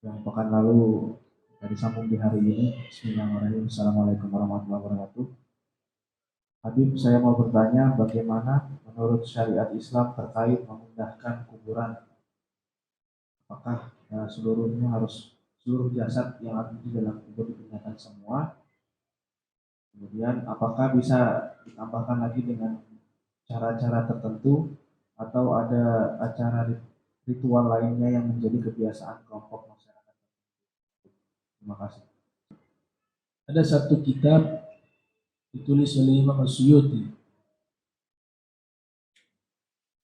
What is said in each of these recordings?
yang pekan lalu dari sambung di hari ini. Bismillahirrahmanirrahim. Assalamualaikum warahmatullahi wabarakatuh. Habib, saya mau bertanya bagaimana menurut syariat Islam terkait memindahkan kuburan. Apakah seluruh jasad yang ada di dalam kubur dipindahkan semua? Kemudian apakah bisa ditambahkan lagi dengan cara-cara tertentu atau ada acara ritual lainnya yang menjadi kebiasaan kelompok masyarakat? Terima kasih. Ada satu kitab ditulis oleh Imam As-Suyuti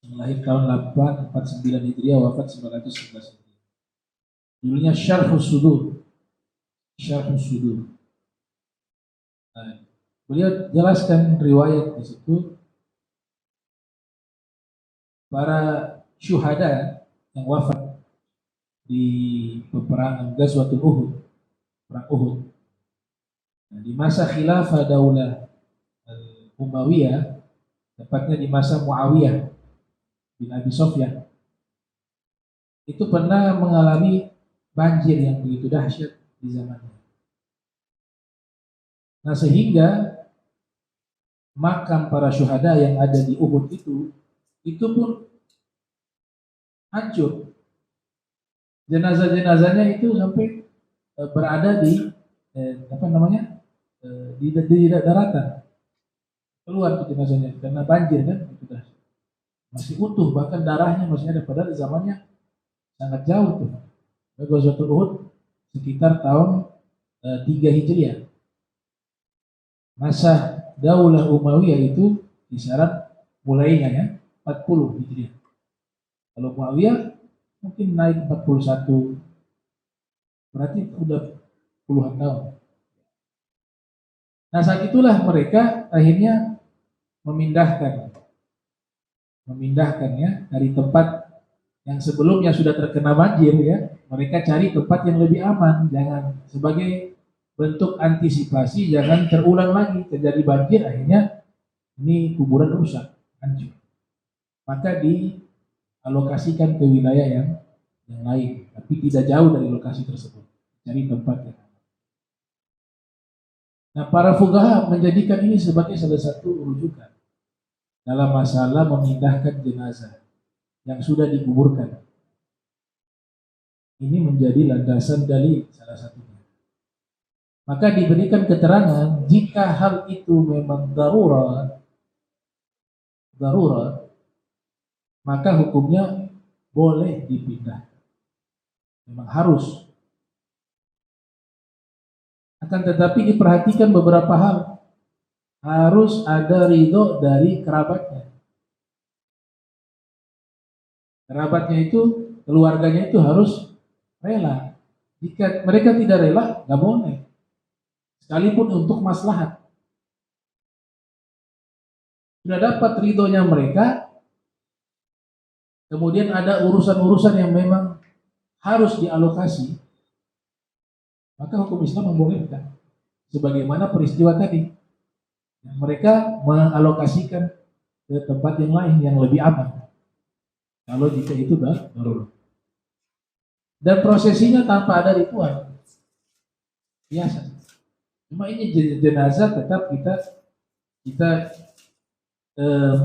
yang lahir tahun 849 Hijriah, wafat 911 Hijriah. Judulnya Syarhus Sudur. Syarhus Sudur. Nah, beliau jelaskan riwayat di situ para syuhada yang wafat di peperangan Ghazwatul Uhud, perang Uhud. Nah, di masa khilafah Daulah Umayyah, tepatnya di masa Muawiyah bin Abi Sufyan, itu pernah mengalami banjir yang begitu dahsyat di zamannya. Nah, sehingga makam para syuhada yang ada di Uhud itu pun hancur. Jenazah-jenazahnya itu sampai berada di di daratan. Keluar tuh jenazahnya karena banjir kan, masih utuh, bahkan darahnya masih ada, padahal zamannya sangat jauh tuh. Ghazwatul Uhud sekitar tahun 3 Hijriah. Masa Daulah Umayyah itu kisaran mulainya ya 40 Hijriah. Kalau Muawiyah mungkin naik 41, berarti udah puluhan tahun. Nah, saat itulah mereka akhirnya memindahkannya dari tempat yang sebelumnya sudah terkena banjir ya. Mereka cari tempat yang lebih aman, jangan sebagai bentuk antisipasi jangan terulang lagi terjadi banjir, akhirnya ini kuburan rusak, hancur. Maka dialokasikan ke wilayah yang lain, tapi tidak jauh dari lokasi tersebut. Cari tempat yang aman. Nah, para fuqaha menjadikan ini sebagai salah satu rujukan dalam masalah memindahkan jenazah yang sudah dikuburkan. Ini menjadi landasan dalil salah satunya. Maka diberikan keterangan jika hal itu memang darurat, maka hukumnya boleh dipindah. Memang harus. Akan tetapi diperhatikan beberapa hal. Harus ada ridho dari kerabatnya. Kerabatnya itu, keluarganya itu harus rela. Jika mereka tidak rela, nggak boleh. Sekalipun untuk maslahat. Sudah dapat ridhonya mereka, kemudian ada urusan-urusan yang memang harus dialokasi, maka hukum Islam membolehkan. Sebagaimana peristiwa tadi, mereka mengalokasikan ke tempat yang lain yang lebih aman. Kalau jika itu darurat. Dan prosesinya tanpa ada ritual, biasa. Cuma ini jenazah tetap kita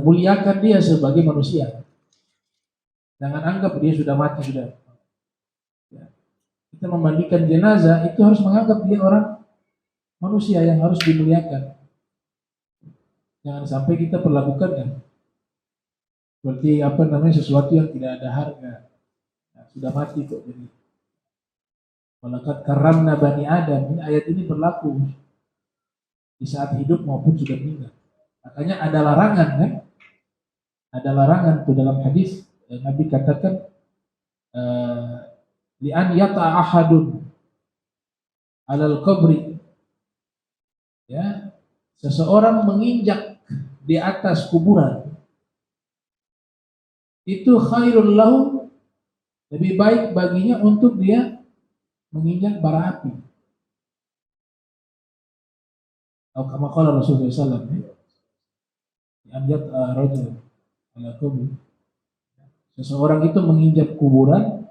muliakan dia sebagai manusia. Jangan anggap dia sudah mati sudah. Ya. Kita memandikan jenazah itu harus menganggap dia orang manusia yang harus dimuliakan. Jangan sampai kita perlakukan kan seperti sesuatu yang tidak ada harga. Nah, sudah mati kok jadi. Walaqad karramna bani Adam. Ini ayat ini berlaku di saat hidup maupun sudah meninggal. Makanya ada larangan kan? Ada larangan tuh dalam hadis Nabi katakan li'an yata ahadun alal qabri. Ya, seseorang menginjak di atas kuburan itu khairul lahu, lebih baik baginya untuk dia menginjak bara api. Atau kama qala Rasulullah sallallahu alaihi wasallam, amjad rajul ala kubur. Seseorang itu menginjak kuburan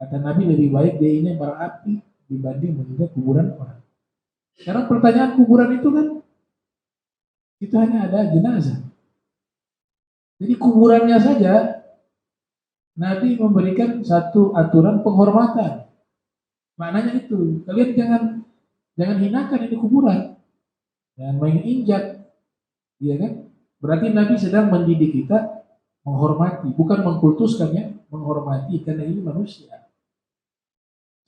Kata Nabi lebih baik dia ini berapi dibanding menginjak kuburan orang. Sekarang pertanyaan kuburan itu kan itu hanya ada jenazah. Jadi kuburannya saja Nabi memberikan satu aturan penghormatan. Maknanya itu, kalian jangan hinakan ini kuburan. Jangan main injak. Iya kan? Berarti Nabi sedang mendidik kita menghormati, bukan mengkultuskan ya, menghormati karena ini manusia.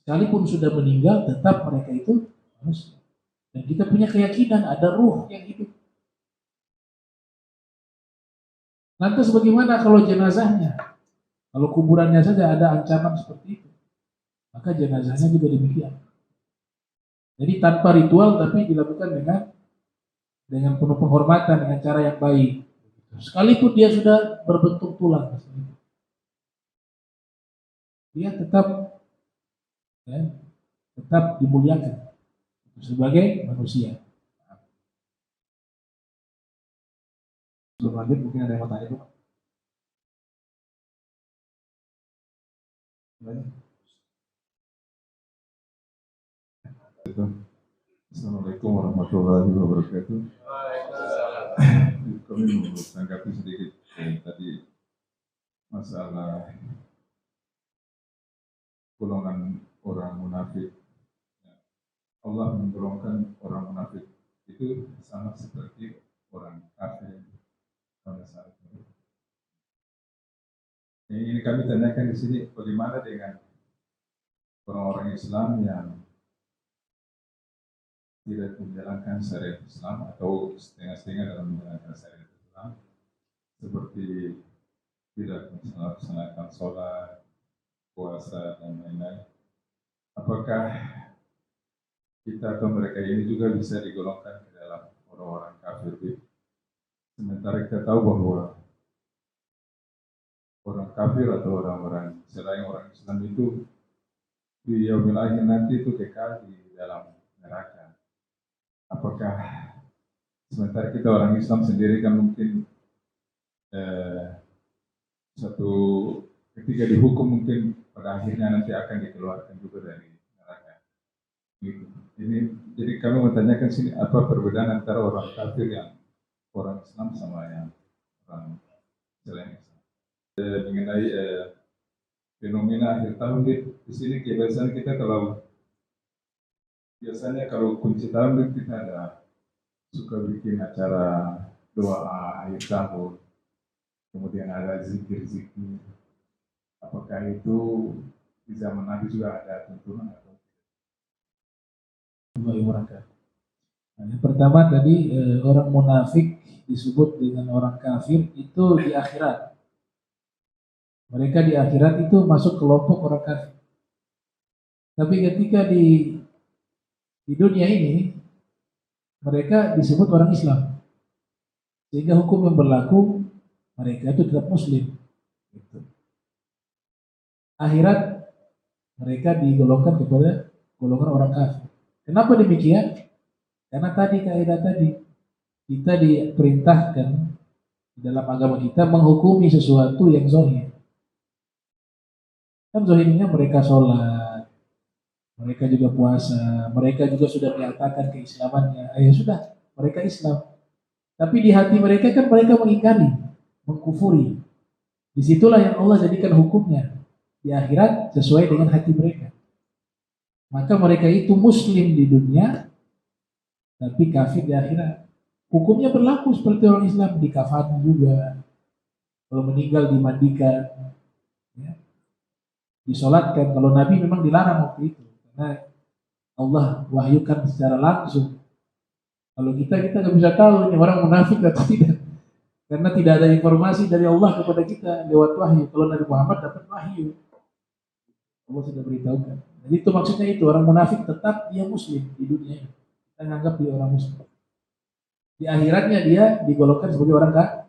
Sekalipun sudah meninggal, tetap mereka itu manusia. Dan kita punya keyakinan ada ruh yang hidup. Lantas bagaimana kalau jenazahnya? Kalau kuburannya saja ada ancaman seperti itu, maka jenazahnya juga demikian. Jadi tanpa ritual tapi dilakukan dengan penuh penghormatan, dengan cara yang baik. Sekalipun dia sudah berbentuk tulang, dia ya, tetap dimuliakan sebagai manusia. Sebelum lanjut mungkin ada yang mau tanya, Pak. Assalamualaikum warahmatullahi wabarakatuh. Kami mau tanggapi sedikit tadi masalah golongan orang munafik. Allah menggolongkan orang munafik itu sama seperti orang kafir pada saat itu. Ini kami tanyakan di sini, bagaimana dengan orang-orang Islam yang tidak menjalankan syariat Islam atau setengah-setengah dalam menjalankan syariat Islam, seperti tidak melaksanakan sholat, puasa, dan lain-lain. Apakah kita atau mereka ini juga bisa digolongkan ke dalam orang-orang kafir? Sementara kita tahu bahwa orang kafir atau orang-orang selain orang Islam itu di yaumil akhir nanti itu kekal di dalam neraka. Apakah sementara kita orang Islam sendiri kan mungkin satu ketika dihukum mungkin pada akhirnya nanti akan dikeluarkan juga dari neraka. Gitu. Ini jadi kami menanyakan sini apa perbedaan antara orang kafir yang orang Islam sama yang orang selain Islam. Mengenai fenomena akhir tahun di sini kebiasaan kita biasanya kalau kunci tahun kita ada suka bikin acara doa akhir tahun, kemudian ada zikir-zikir. Apakah itu di zaman Nabi juga ada tuntunan atau Nah, yang pertama tadi orang munafik disebut dengan orang kafir itu di akhirat. Mereka di akhirat itu masuk kelompok orang kafir. Tapi ketika di dunia ini mereka disebut orang Islam, sehingga hukum yang berlaku mereka itu tetap Muslim. Akhirat mereka digolongkan kepada golongan orang kafir. Kenapa demikian? Karena tadi kaidah tadi kita diperintahkan dalam agama kita menghukumi sesuatu yang zahir. Kan zahirnya mereka sholat, mereka juga puasa, mereka juga sudah menyatakan keislamannya. Ya sudah, mereka Islam. Tapi di hati mereka kan mereka mengingkari, mengkufuri. Disitulah yang Allah jadikan hukumnya di akhirat sesuai dengan hati mereka. Maka mereka itu Muslim di dunia, tapi kafir di akhirat. Hukumnya berlaku seperti orang Islam, dikafani juga. Kalau meninggal dimandikan, ya. Disolatkan. Kalau Nabi memang dilarang waktu itu. Nah, Allah wahyukan secara langsung. Kalau kita nggak bisa tahu ini orang munafik atau tidak, karena tidak ada informasi dari Allah kepada kita lewat wahyu. Kalau Nabi Muhammad dapat wahyu, Allah sudah beritahukan. Jadi itu maksudnya itu orang munafik tetap dia Muslim di dunia ini. Kita menganggap dia orang Muslim. Di akhiratnya dia digolongkan sebagai orang kafir.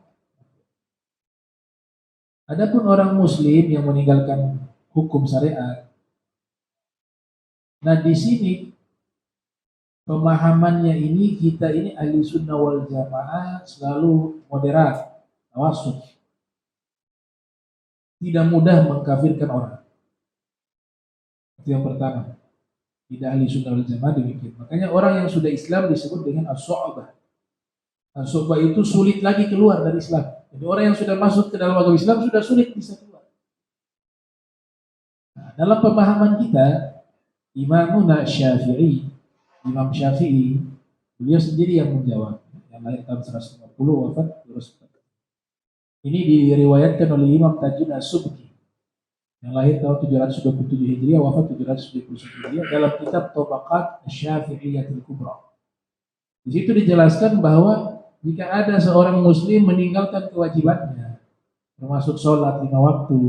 Adapun orang Muslim yang meninggalkan hukum syariat. Nah di sini pemahamannya ini kita ini ahli sunnah wal jamaah selalu moderat, tawassul. Tidak mudah mengkafirkan orang. Itu yang pertama. Tidak ahli sunnah wal jamaah demikian. Makanya orang yang sudah Islam disebut dengan as-su'bah. As-su'bah itu sulit lagi keluar dari Islam. Jadi orang yang sudah masuk ke dalam agama Islam sudah sulit bisa keluar. Nah, dalam pemahaman kita, Imamuna Syafi'i, Imam Syafi'i, beliau sendiri yang menjawab. Yang lahir tahun 150, wafat 240. Ini diriwayatkan oleh Imam Tajuddin As-Subki yang lahir tahun 727 Hijriah, wafat 771 Hijriah dalam kitab Tabaqat Asy-Syafi'iyyatul Kubra. Di situ dijelaskan bahwa jika ada seorang muslim meninggalkan kewajibannya, termasuk sholat 5 waktu,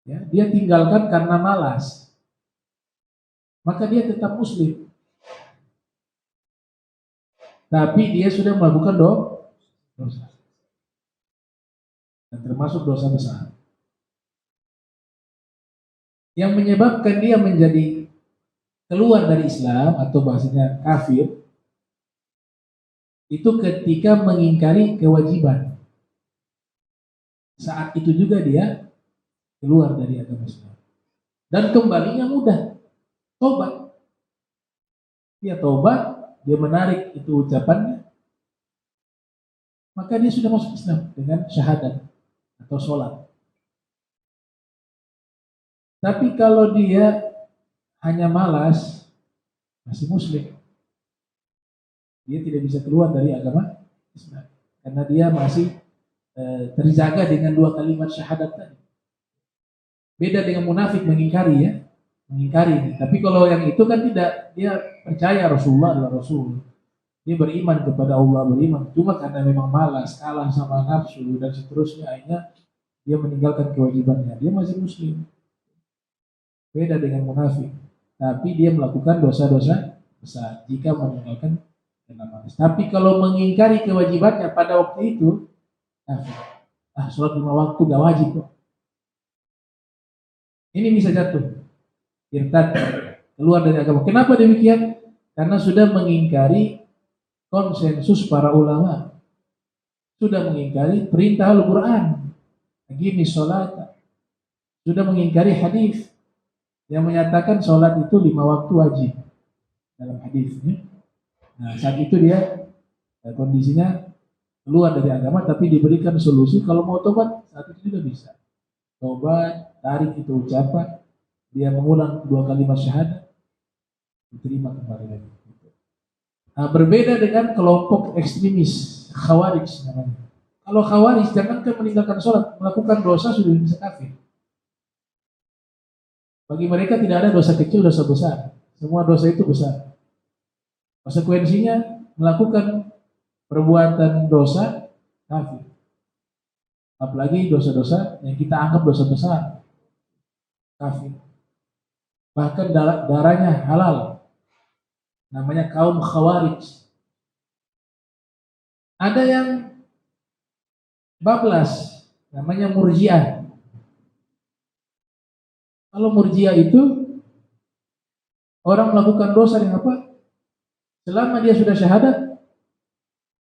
ya, dia tinggalkan karena malas, maka dia tetap muslim. Tapi dia sudah melakukan dosa. Dan termasuk dosa besar. Yang menyebabkan dia menjadi keluar dari Islam atau bahasanya kafir, itu ketika mengingkari kewajiban. Saat itu juga dia keluar dari agama Islam. Dan kembalinya mudah. Tobat. Dia tobat, dia menarik itu ucapannya, maka dia sudah masuk Islam dengan syahadat atau sholat. Tapi kalau dia hanya malas, masih muslim, dia tidak bisa keluar dari agama Islam karena dia masih terjaga dengan 2 kalimat syahadat tadi. Beda dengan munafik mengingkari ya, mengingkari. Tapi kalau yang itu kan tidak, dia percaya Rasulullah adalah Rasul, dia beriman kepada Allah, beriman, cuma karena memang malas, kalah sama nafsu dan seterusnya, akhirnya dia meninggalkan kewajibannya, dia masih muslim. Beda dengan munafik, tapi dia melakukan dosa-dosa besar jika meninggalkan karena malas. Tapi kalau mengingkari kewajibannya pada waktu itu, sholat 5 waktu gak wajib kok, ini bisa jatuh irtad, keluar dari agama. Kenapa demikian? Karena sudah mengingkari konsensus para ulama, sudah mengingkari perintah Al-Quran, aqimis sholat, sudah mengingkari hadis yang menyatakan sholat itu 5 waktu wajib dalam hadisnya. Nah, saat itu dia kondisinya keluar dari agama, tapi diberikan solusi kalau mau tobat saat itu juga bisa. Tobat, tarik itu ucapan, dia mengulang 2 kalimat syahadat, diterima kembali lagi. Nah, berbeda dengan kelompok ekstremis Khawarij namanya. Kalau Khawarij jangankan meninggalkan sholat, melakukan dosa sudah bisa kafir. Bagi mereka tidak ada dosa kecil, dosa besar. Semua dosa itu besar. Konsekuensinya melakukan perbuatan dosa kafir. Apalagi dosa-dosa yang kita anggap dosa besar, kafir. Bahkan darahnya halal. Namanya kaum Khawarij. Ada yang bablas, namanya Murji'ah. Kalau Murji'ah itu orang melakukan dosa yang apa? Selama dia sudah syahadat,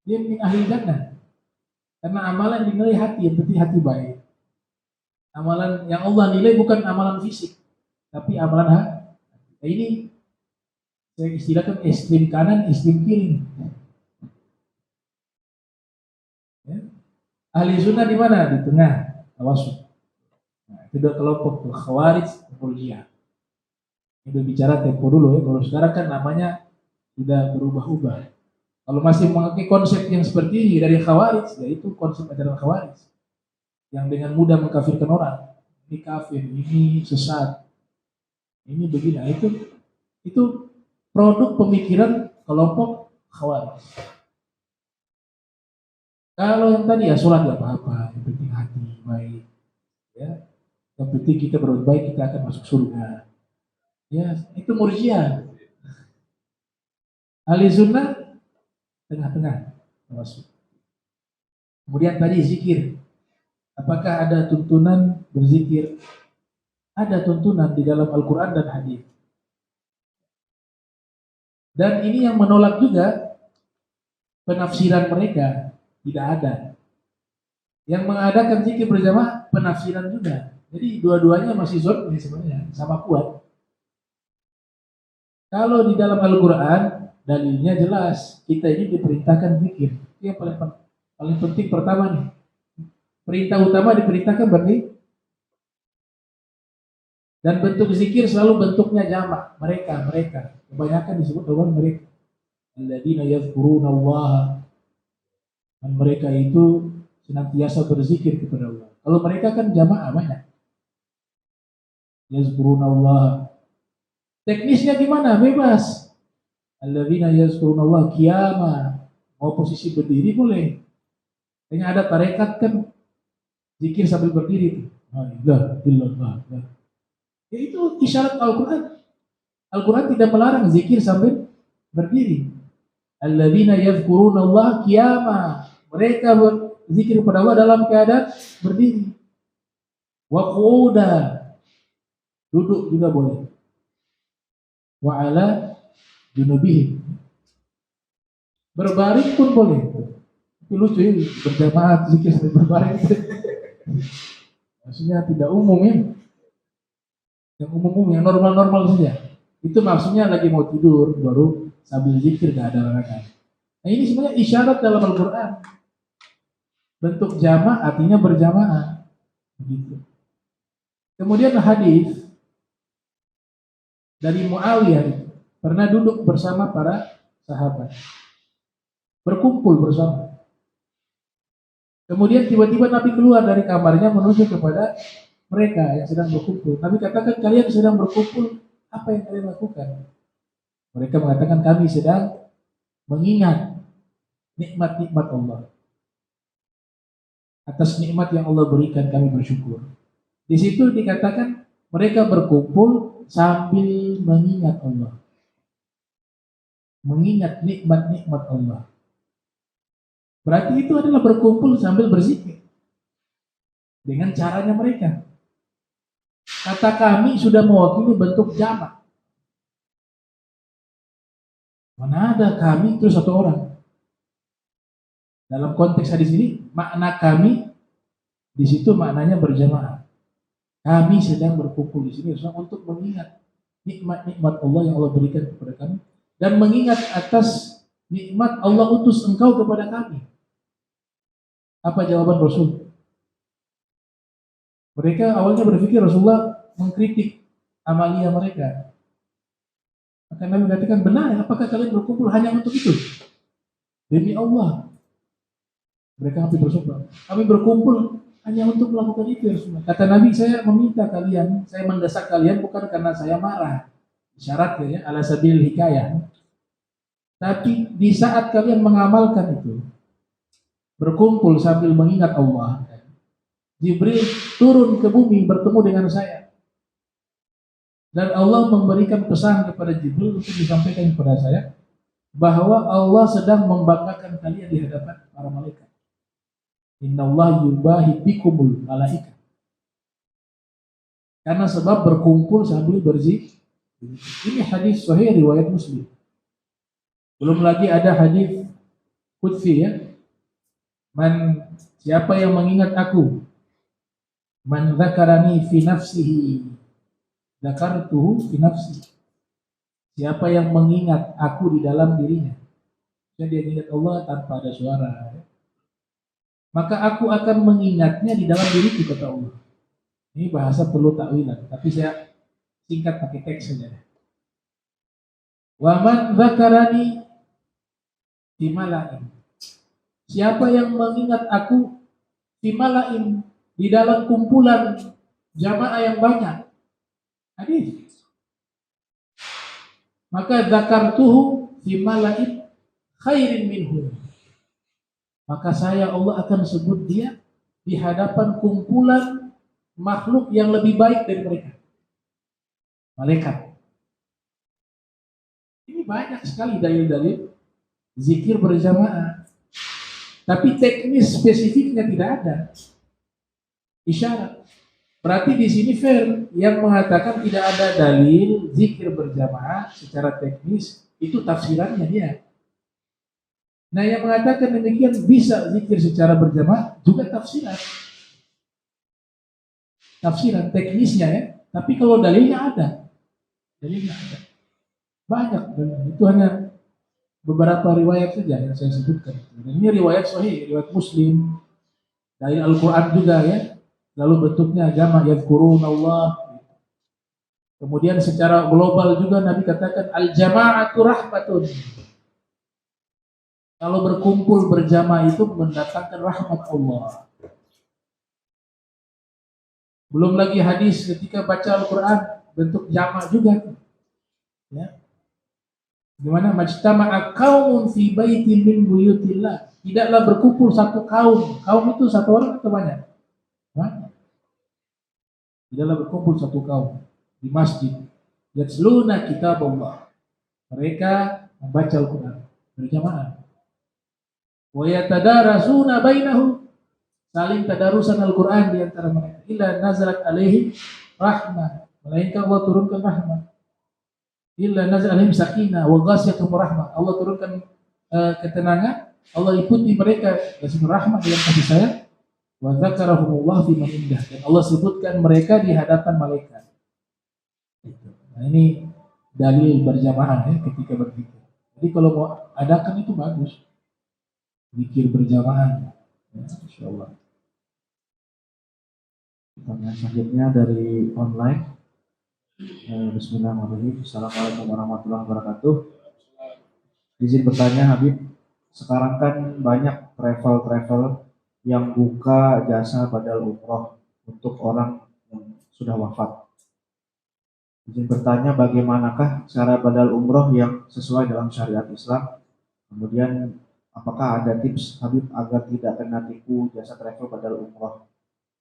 dia min ahli jannah. Karena amalan dinilai hati, yang penting hati baik. Amalan yang Allah nilai bukan amalan fisik, tapi amalan hati. Nah, ini saya istilahkan ekstrem kanan, ekstrem kiri. Ya. Ahli sunnah di mana? Di tengah, tawasul. Nah, itu dua kelompok, Khawarij, Murji'ah. Ini bicara tempo dulu ya. Kalau sekarang kan namanya sudah berubah-ubah. Kalau masih memakai konsep yang seperti ini dari Khawarij, yaitu konsep ajaran Khawarij yang dengan mudah mengkafirkan orang. Ini kafir, ini sesat, ini begini. Nah, itu produk pemikiran kelompok Khawarij. Kalau yang tadi ya sholat gak apa-apa, yang penting hati baik, ya. Yang penting kita berbuat baik, kita akan masuk surga. Ya, itu Murji'ah. Ahli sunnah tengah-tengah. Kemudian tadi zikir. Apakah ada tuntunan berzikir? Ada tuntunan di dalam Al-Quran dan hadis. Dan ini yang menolak juga penafsiran mereka. Tidak ada. Yang mengadakan zikir berjamaah penafsiran juga. Jadi dua-duanya masih zonni sebenarnya, sama kuat. Kalau di dalam Al-Quran, dalilnya jelas. Kita ini diperintahkan zikir. Itu yang paling penting pertama nih. Perintah utama diperintahkan berarti. Dan bentuk zikir selalu bentuknya jamak. Mereka. Kebanyakan disebut dengan mereka. Alladzina yadhkuruna Allah. Dan mereka itu senantiasa berzikir kepada Allah. Kalau mereka kan jamaah banyak. Yazkuruna Allah. Teknisnya gimana? Bebas. Alladzina yazkuruna Allah qiyama. Mau posisi berdiri boleh. Kayaknya ada tarekat kan zikir sambil berdiri. La ilaha illallah. Ya itu isyarat Al-Quran. Al-Quran tidak melarang zikir sambil berdiri. Alladzina yazkuruna Allah qiyama. Mereka berzikir kepada Allah dalam keadaan berdiri. Wa qu'uda. Duduk juga boleh. Wa ala junubihim. Berbaring pun boleh. Itu lucu ya, berjamaah zikir sambil berbaring. Maksudnya tidak umum ya. Yang umum-umum, yang normal-normal saja. Itu maksudnya lagi mau tidur baru sambil zikir, gak ada larangan. Nah ini sebenarnya isyarat dalam Al-Quran. Bentuk jama' artinya berjamaah. Begitu. Kemudian hadis dari Muawiyah pernah duduk bersama para sahabat, berkumpul bersama. Kemudian tiba-tiba Nabi keluar dari kamarnya menuju kepada mereka yang sedang berkumpul. Nabi katakan, kalian sedang berkumpul, apa yang kalian lakukan? Mereka mengatakan, kami sedang mengingat nikmat-nikmat Allah. Atas nikmat yang Allah berikan kami bersyukur. Di situ dikatakan mereka berkumpul sambil mengingat Allah. Mengingat nikmat-nikmat Allah. Berarti itu adalah berkumpul sambil berzikir. Dengan caranya mereka. Kata kami sudah mewakili bentuk jamak. Mana ada kami itu satu orang. Dalam konteks hadis ini, makna kami di situ maknanya berjamaah. Kami sedang berkumpul di sini untuk mengingat nikmat-nikmat Allah yang Allah berikan kepada kami dan mengingat atas nikmat Allah utus engkau kepada kami. Apa jawaban Rasul? Mereka awalnya berpikir Rasulullah mengkritik amalia mereka. Maka Nabi katakan, benar, apakah kalian berkumpul hanya untuk itu? Demi Allah. Mereka hampir bersumpah, kami berkumpul hanya untuk melakukan itu ya Rasulullah. Kata Nabi, saya meminta kalian, saya mendesak kalian bukan karena saya marah. Syaratnya ya, ala sabil hikayah. Tapi di saat kalian mengamalkan itu, berkumpul sambil mengingat Allah, Jibril turun ke bumi bertemu dengan saya. Dan Allah memberikan pesan kepada Jibril untuk disampaikan kepada saya bahwa Allah sedang membanggakan kalian di hadapan para malaikat. Innallaha yubahi bikumul malaikat. Karena sebab berkumpul sambil berzikir. Ini hadis sahih riwayat Muslim. Belum lagi ada hadis qudsi ya. Siapa yang mengingat aku, man dzakarani fi nafsihi dzakartuhu fi nafsi. Siapa yang mengingat aku di dalam dirinya. Jadi dia ingat Allah tanpa ada suara. Maka aku akan mengingatnya di dalam diriku, kata Allah. Ini bahasa perlu takwilan, tapi saya singkat pakai teks saja. Wa man dzakarani fi mala'in. Siapa yang mengingat aku fi mala'in, di dalam kumpulan jamaah yang banyak. Hadis. Maka dzakartuhu fi mala'in khairin minhu. Maka saya Allah akan sebut dia di hadapan kumpulan makhluk yang lebih baik dari mereka. Malaikat. Ini banyak sekali dalil-dalil zikir berjamaah. Tapi teknis spesifiknya tidak ada. Isyarat. Berarti di sini fair yang mengatakan tidak ada dalil zikir berjamaah secara teknis itu tafsirannya dia. Nah yang mengatakan demikian bisa zikir secara berjamaah juga tafsiran. tafsiran teknisnya ya. Tapi kalau dalilnya ada. Dalilnya ada. Banyak. Dan itu hanya beberapa riwayat saja yang saya sebutkan. Dan ini riwayat sahih, riwayat Muslim. Dari Al-Quran juga ya. Lalu bentuknya agama yadhkurunallah. Kemudian secara global juga Nabi katakan al-jama'atu rahmatun. Kalau berkumpul berjamaah itu mendatangkan rahmat Allah. Belum lagi hadis ketika baca Al-Quran bentuk jamaah juga. Ya. Gimana? Majtama'a qaumun fi baitin min buyutillah. Tidaklah berkumpul satu kaum. Kaum itu satu orang atau banyak? Banyak. Tidaklah berkumpul satu kaum di masjid. Yatsluna kitabullah. Mereka membaca Al-Quran berjamaah. Wa yatadarasuna bainahum. Saling tadarusan Al-Quran di antara mereka. Illa nazalat alaihi rahmah. Melainkan Allah turunkan rahmah. Illa nazalat alaihim sakinah wa ghasyatum rahmah. Allah turunkan ketenangan. Allah ikuti mereka kasih rahmah dengan kasih sayang. Wa dzakarahumullah fi man indah. Dan Allah sebutkan mereka di hadapan malaikat. Nah ini dalil berjamaah ya ketika berzikir. Jadi kalau mau adakan itu bagus. Zikir berjamaah. Ya, insyaallah. Pertanyaan selanjutnya dari online. Bismillahirrahmanirrahim. Assalamualaikum warahmatullahi wabarakatuh. Izin bertanya Habib, sekarang kan banyak travel yang buka jasa badal umroh untuk orang yang sudah wafat. Izin bertanya bagaimanakah cara badal umroh yang sesuai dalam syariat Islam? Kemudian apakah ada tips Habib agar tidak kena tipu jasa travel badal umroh?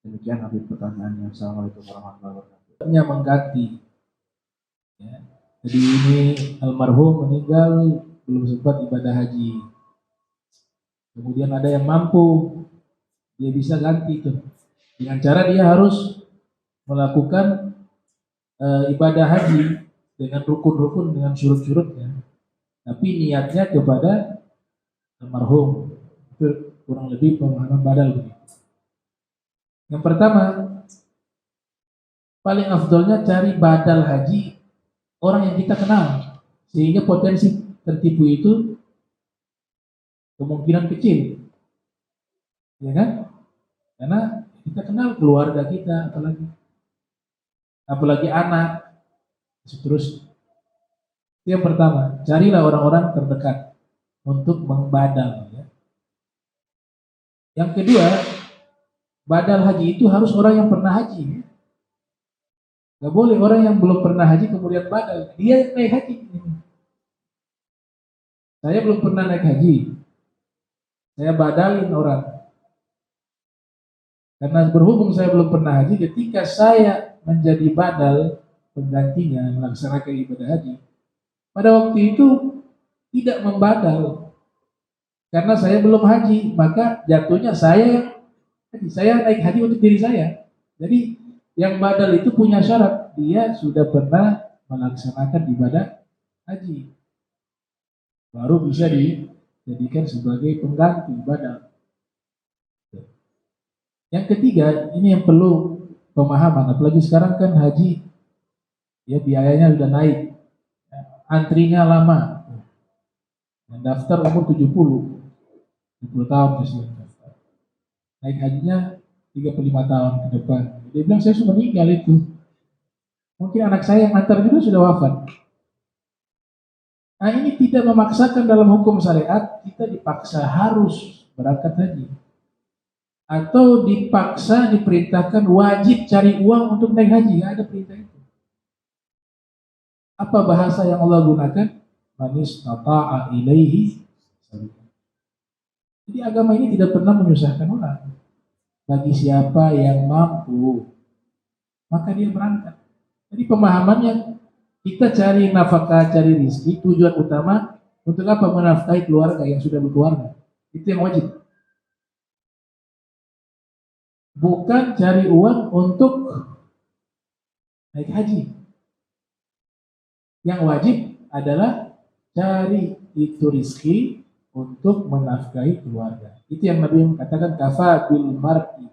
Demikian Habib pertanyaannya. Assalamualaikum warahmatullahi wabarakatuh. Hanya mengganti. Ya. Jadi ini almarhum meninggal belum sempat ibadah haji. Kemudian ada yang mampu, dia bisa ganti itu. Dengan cara dia harus melakukan ibadah haji dengan rukun-rukun, dengan syurut-syurutnya. Tapi niatnya kepada almarhum. Itu kurang lebih pemahaman badal begitu. Yang pertama, paling afdolnya cari badal haji orang yang kita kenal, sehingga potensi tertipu itu kemungkinan kecil, ya kan? Karena kita kenal keluarga kita, apalagi anak, seterusnya. Itu yang pertama, carilah orang-orang terdekat untuk membadal. Ya. Yang kedua, badal haji itu harus orang yang pernah haji. Gak boleh orang yang belum pernah haji kemudian badal. Dia naik haji. Saya belum pernah naik haji. Saya badalin orang. Karena berhubung saya belum pernah haji, ketika saya menjadi badal penggantinya melaksanakan ibadah haji, pada waktu itu tidak membadal. Karena saya belum haji, maka jatuhnya saya naik haji untuk diri saya. Jadi yang badal itu punya syarat, dia sudah pernah melaksanakan ibadah haji, baru bisa dijadikan sebagai pengganti badal. Yang ketiga, ini yang perlu pemahaman, apalagi sekarang kan haji, ya biayanya sudah naik, antrinya lama, daftar umur 70 tahun misalnya. Naik hajinya 35 tahun ke depan. Dia bilang saya sudah meninggal itu. Mungkin anak saya yang antar juga sudah wafat. Nah ini tidak memaksakan dalam hukum syariat, kita dipaksa harus berangkat haji. Atau dipaksa diperintahkan wajib cari uang untuk naik haji. Nggak ada perintah itu. Apa bahasa yang Allah gunakan? Manis nata'a ilaihi. Jadi agama ini tidak pernah menyusahkan orang. Bagi siapa yang mampu, maka dia berangkat. Jadi pemahamannya, kita cari nafkah, cari rezeki, tujuan utama untuk apa? Menafkahi keluarga yang sudah berkeluarga. Itu yang wajib. Bukan cari uang untuk naik haji. Yang wajib adalah cari itu rezeki untuk menafkahi keluarga. Itu yang Nabi katakan kafa bil mar'i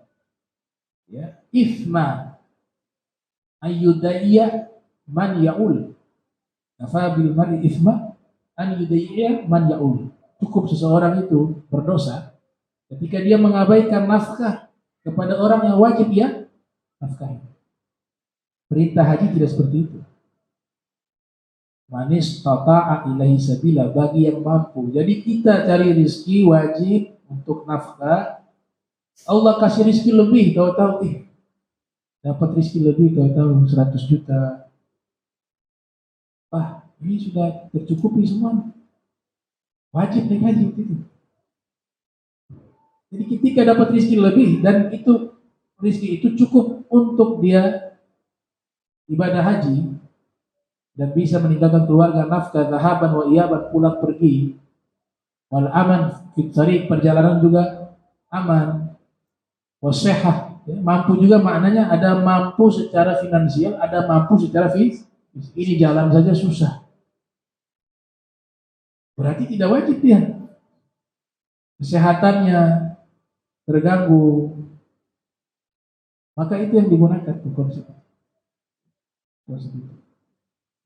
ya ithma ayyudaiya man yaul. Kafa bil mar'i ithma an yudaiya man yaul. Cukup seseorang itu berdosa ketika dia mengabaikan nafkah kepada orang yang wajib dia nafkahi. Perintah haji tidak seperti itu. Manis tata'a ilahi sabila, bagi yang mampu. Jadi kita cari rezeki wajib untuk nafkah. Allah kasih rezeki lebih, tahu-tahu dapat rezeki lebih, tahu-tahu 100 juta. Ini sudah tercukupi semua. Wajib naik haji itu. Jadi ketika dapat rezeki lebih dan itu rezeki itu cukup untuk dia ibadah haji dan bisa meninggalkan keluarga, nafkah, zahaban wa iyaban, pulang pergi, wal aman fit tariq, perjalanan juga aman, wasihah, mampu juga, maknanya ada mampu secara finansial, ada mampu secara fisik. Ini jalan saja susah, berarti tidak wajib dia. Kesehatannya terganggu, maka itu yang digunakan untuk konsep.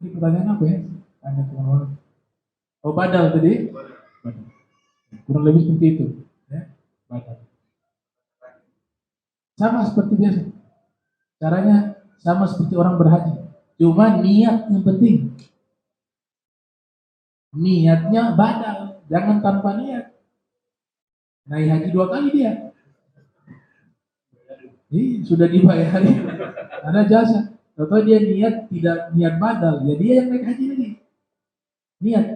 Ini pertanyaan apa ya? Tanya teman-teman. Oh, badal tadi? Badal. Kurang lebih seperti itu. Ya, badal. Sama seperti biasa. Caranya sama seperti orang berhaji. Cuma niat yang penting. Niatnya badal. Jangan tanpa niat. Naik haji 2 kali dia. Sudah dibayari. Ada jasa. Atau dia niat tidak niat badal, ya dia yang naik haji lagi. Niat.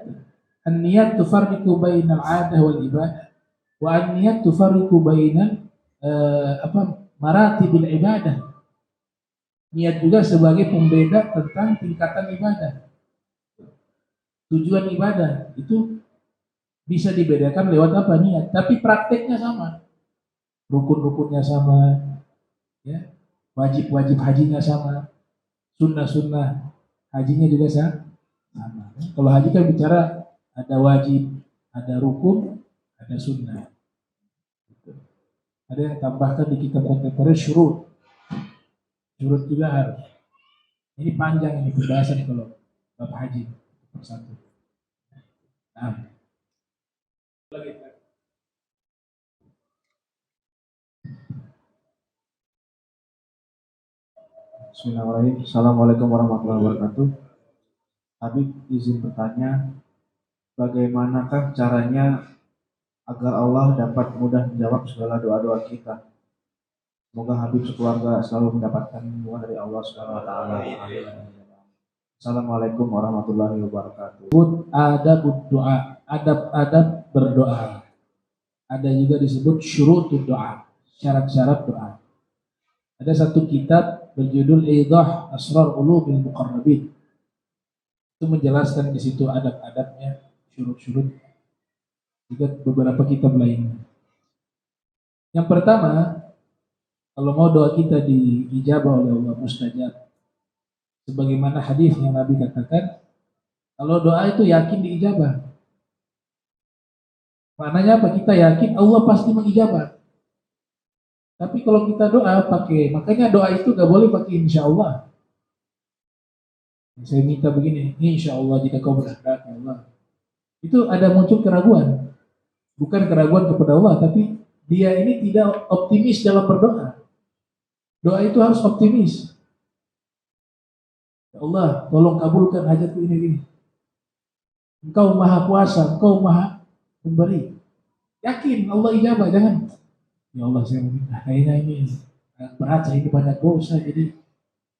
An-niyat tufarriqu bainal 'adah wal ibadah. Wa an-niyat tufarriqu bainal maratibil ibadah. Niat juga sebagai pembeda tentang tingkatan ibadah. Tujuan ibadah itu bisa dibedakan lewat apa? Niat, tapi prakteknya sama. Rukun-rukunnya sama, ya. Wajib-wajib hajinya sama. Sunnah-sunnah hajinya juga sama. Kalau haji kan bicara ada wajib, ada rukun, ada sunnah. Ada yang tambahkan di kitab kontemporer syurut. Syurut juga harus. Ini panjang ini pembahasan kalau bab haji persatu. Nah. Bismillahirrahmanirrahim. Assalamualaikum warahmatullahi wabarakatuh. Habib izin bertanya, bagaimanakah caranya agar Allah dapat mudah menjawab segala doa-doa kita? Semoga Habib sekeluarga selalu mendapatkan lindungan dari Allah Subhanahu wa taala. Assalamualaikum warahmatullahi wabarakatuh. Adab doa, adab-adab berdoa. Ada juga disebut syurutud doa, syarat-syarat doa. Ada satu kitab berjudul Idah Asrar Ulumil Muqarrabin. Itu menjelaskan di situ adab-adabnya, syurut-syurut. Juga beberapa kitab lainnya. Yang pertama, kalau mau doa kita diijabah oleh Allah, mustajab. Sebagaimana hadis yang Nabi katakan, kalau doa itu yakin diijabah. Maknanya apa? Kita yakin Allah pasti mengijabah. Tapi kalau kita doa makanya doa itu gak boleh pakai insya Allah. Saya minta begini, insya Allah jika kau berkehendak ya Allah. Itu ada muncul keraguan. Bukan keraguan kepada Allah, tapi dia ini tidak optimis dalam berdoa. Doa itu harus optimis. Ya Allah, tolong kabulkan hajatku ini. Engkau maha kuasa, engkau maha pemberi. Yakin Allah ijabah, jangan. Ya Allah, saya meminta kayaknya ini berat, saya ini banyak dosa, jadi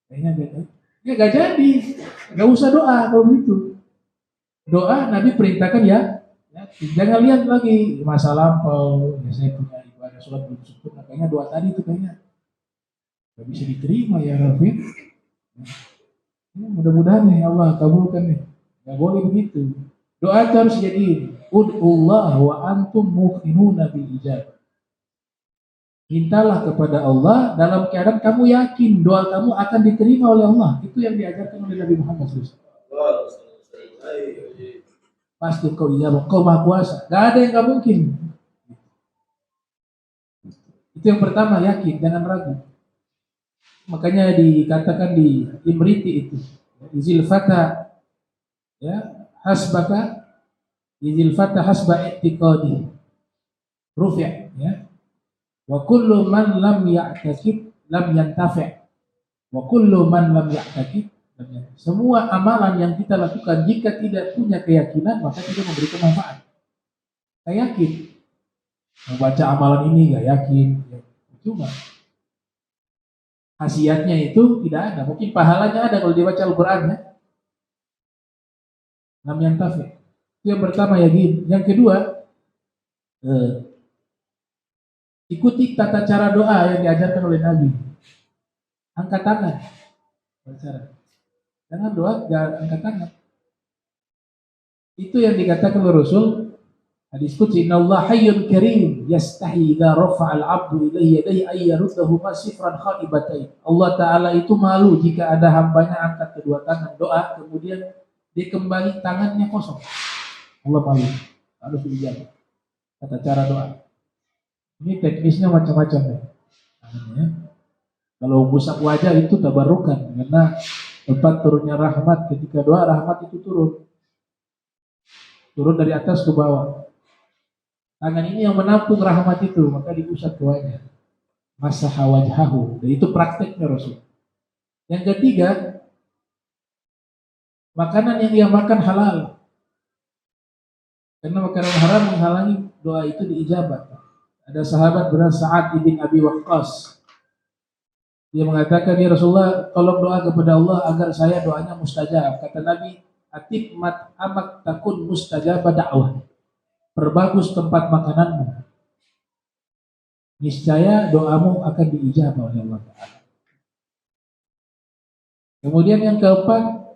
kayaknya gak jadi, gak usah doa kalau begitu. Doa Nabi perintahkan ya jangan lihat lagi masa lampau, ya saya punya ibadah sholat belum sempurna, kayaknya doa tadi itu kayaknya gak bisa diterima ya Rafi. Mudah-mudahan ya Allah kabulkan nih, gak boleh begitu. Doa itu harus jadi ud'ullah wa antum muqinuna bil ijabah. Mintalah kepada Allah dalam keadaan kamu yakin doa kamu akan diterima oleh Allah. Itu yang diajarkan oleh Nabi Muhammad SAW. Pasti kau ijabah, kau maha kuasa. Gak ada yang gak mungkin. Itu yang pertama, yakin, jangan ragu. Makanya dikatakan di Imriti itu, izil fata ya hasbaka, izil fata hasba i'tiqadi rufi' ya. Wa kullu man lam ya'takid lam yantafi'. Wa kullu man lam ya'takid lam yantafi'. Semua amalan yang kita lakukan jika tidak punya keyakinan maka tidak memberikan manfaat. Saya yakin membaca amalan ini gak yakin, ya, cuma khasiatnya itu tidak ada. Mungkin pahalanya ada kalau dibaca Al-Quran ya. Lam yantafi'. Itu yang pertama yakin. Yang kedua, ikuti tata cara doa yang diajarkan oleh Nabi. Angkat tangan. Jangan doa, jangan angkat tangan. Itu yang dikatakan oleh Rasul. Hadis qudsi, innallaha hayyun karim yastahi idza rafa'a al-'abdu ilayhi yadayhi ay yaruddahuma sifran khaibatain. Allah Ta'ala itu malu jika ada hambanya angkat kedua tangan doa kemudian dikembali tangannya kosong. Allah malu. Harus dijawab. Tata cara doa. Ini teknisnya macam-macam ya. Kalau musab wajah itu tabarukan karena tempat turunnya rahmat. Ketika doa rahmat itu turun dari atas ke bawah. Tangan ini yang menampung rahmat itu, maka diusap doanya. Masaha wajhahu. Dan itu prakteknya Rasul. Yang ketiga, makanan yang dia makan halal. Karena makanan haram menghalangi doa itu diijabah. Ada sahabat bernama Sa'ad ibn Abi Waqqas. Dia mengatakan, ya Rasulullah, tolong doa kepada Allah agar saya doanya mustajab. Kata Nabi, atib mat amak takun mustajab da'wah. Perbagus tempat makananmu. Niscaya doamu akan diijabah oleh Allah Ta'ala. Kemudian yang keempat,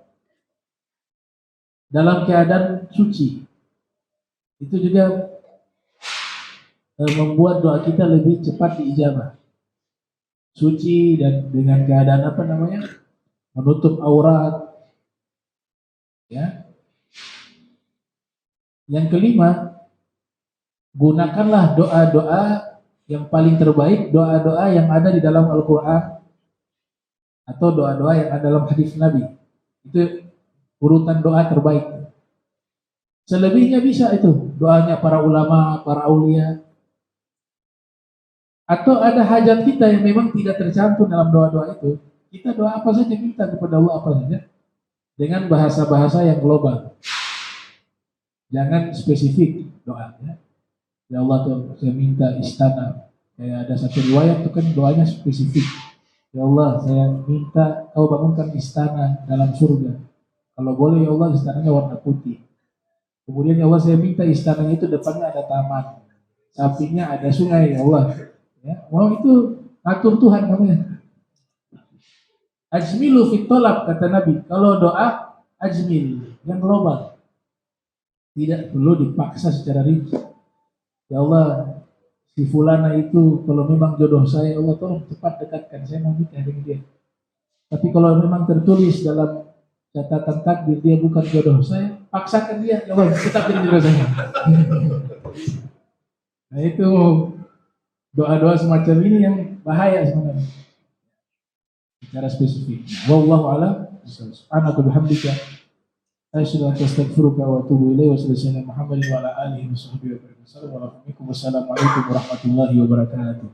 dalam keadaan suci. Itu juga membuat doa kita lebih cepat diijabah. Suci dan dengan keadaan menutup aurat. Ya. Yang kelima, gunakanlah doa-doa yang paling terbaik, doa-doa yang ada di dalam Al-Quran atau doa-doa yang ada dalam hadis Nabi. Itu urutan doa terbaik. Selebihnya bisa itu doanya para ulama, para aulia. Atau ada hajat kita yang memang tidak tercantum dalam doa-doa itu, kita doa apa saja, minta kepada Allah apa saja dengan bahasa-bahasa yang global. Jangan spesifik doanya. Ya Allah tuh, saya minta istana. Kayak ada satu riwayat itu kan doanya spesifik. Ya Allah, saya minta kau bangunkan istana dalam surga. Kalau boleh ya Allah, istananya warna putih. Kemudian ya Allah, saya minta istananya itu depannya ada taman, sampingnya ada sungai. Ya Allah, ya, mau itu atur Tuhan namanya. Ajmilu fit thalab, kata Nabi. Kalau doa ajmil, yang global. Tidak perlu dipaksa secara rinci. Ya Allah, si fulana itu kalau memang jodoh saya, Allah tolong cepat dekatkan, saya mau nikah dengan dia. Tapi kalau memang tertulis dalam catatan takdir dia bukan jodoh saya, paksakan dia, ya Allah tetap jadi jodoh saya. Nah itu doa-doa semacam ini yang bahaya sebenarnya. Secara spesifik. Wallahu a'lam. Subhanaka bihamdika asyhadu an la ilaha illa anta astaghfiruka wa atubu ilaik. Wa sallallahu Muhammadin wa ala alihi wa sahbihi wa sallam. Wassalamualaikum warahmatullahi wabarakatuh.